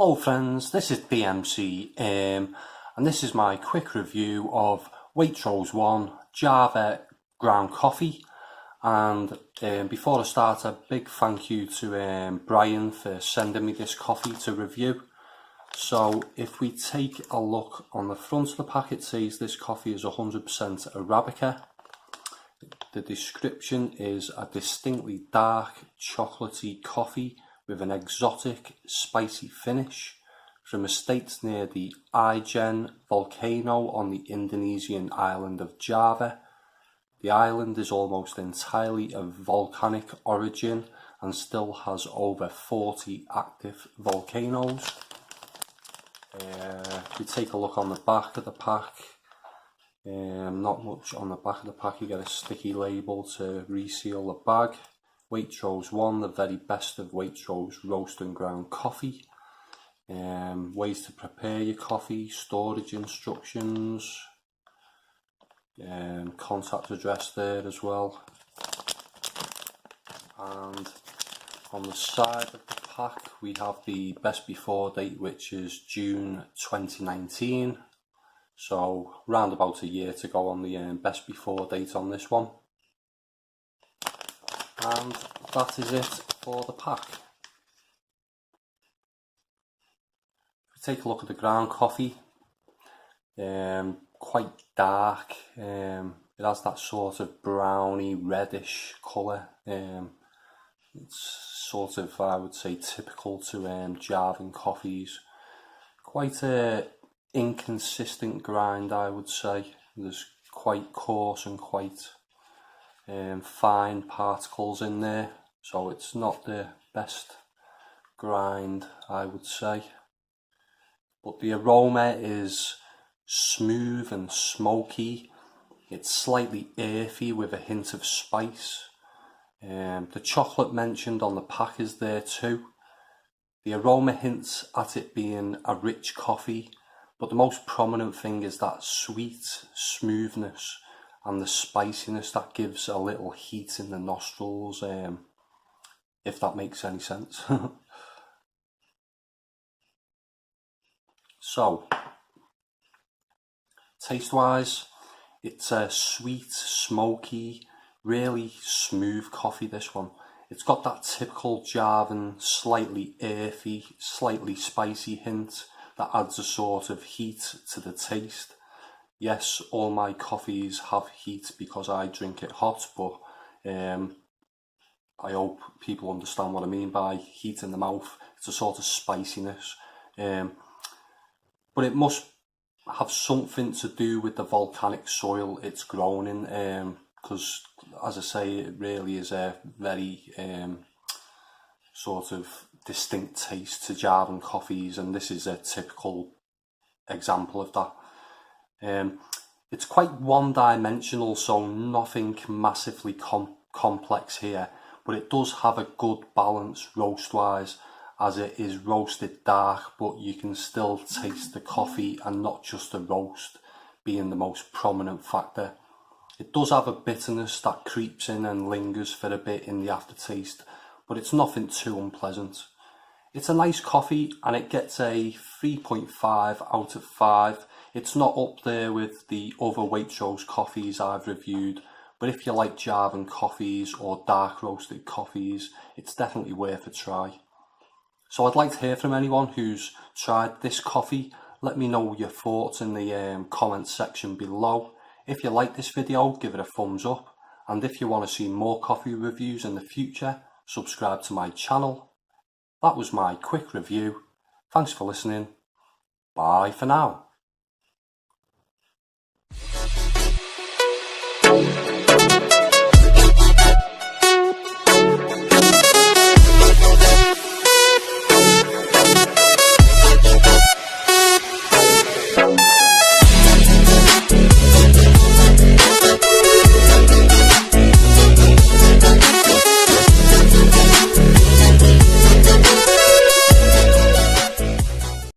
Hello friends, this is BMC and this is my quick review of Waitrose 1 Java ground coffee. And before I start, a big thank you to Brian for sending me this coffee to review. So if we take a look on the front of the pack, it says this coffee is 100% Arabica. The description is a distinctly dark chocolatey coffee with an exotic spicy finish from estates near the Javan volcano on the Indonesian island of Java. The island is almost entirely of volcanic origin and still has over 40 active volcanoes. If we take a look on the back of the pack, not much on the back of the pack. You get a sticky label to reseal the bag. Waitrose 1, the very best of Waitrose roast and ground coffee. Ways to prepare your coffee, storage instructions, contact address there as well. And on the side of the pack we have the best before date, which is June 2019. So round about a year to go on the best before date on this one. And that is it for the pack. If we take a look at the ground coffee, quite dark. It has that sort of browny reddish colour. It's sort of, I would say, typical to Javan coffees. Quite a inconsistent grind, I would say. There's quite coarse and quite fine particles in there, so it's not the best grind, I would say. But the aroma is smooth and smoky. It's slightly earthy with a hint of spice. The chocolate mentioned on the pack is there too. The aroma hints at it being a rich coffee, but the most prominent thing is that sweet smoothness and the spiciness that gives a little heat in the nostrils, if that makes any sense. So, taste wise, it's a sweet, smoky, really smooth coffee, this one. It's got that typical Javan, slightly earthy, slightly spicy hint that adds a sort of heat to the taste. Yes, all my coffees have heat because I drink it hot, but I hope people understand what I mean by heat in the mouth. It's a sort of spiciness. But it must have something to do with the volcanic soil it's grown in, because, as I say, it really is a very sort of distinct taste to Javan coffees, and this is a typical example of that. It's quite one-dimensional, so nothing massively complex here, but it does have a good balance roast-wise, as it is roasted dark, but you can still taste the coffee and not just the roast being the most prominent factor. It does have a bitterness that creeps in and lingers for a bit in the aftertaste, but it's nothing too unpleasant. It's a nice coffee and it gets a 3.5 out of 5. It's not up there with the other Waitrose coffees I've reviewed, but if you like Javan coffees or dark roasted coffees, it's definitely worth a try. So I'd like to hear from anyone who's tried this coffee. Let me know your thoughts in the comments section below. If you like this video, give it a thumbs up. And if you want to see more coffee reviews in the future, subscribe to my channel. That was my quick review. Thanks for listening. Bye for now.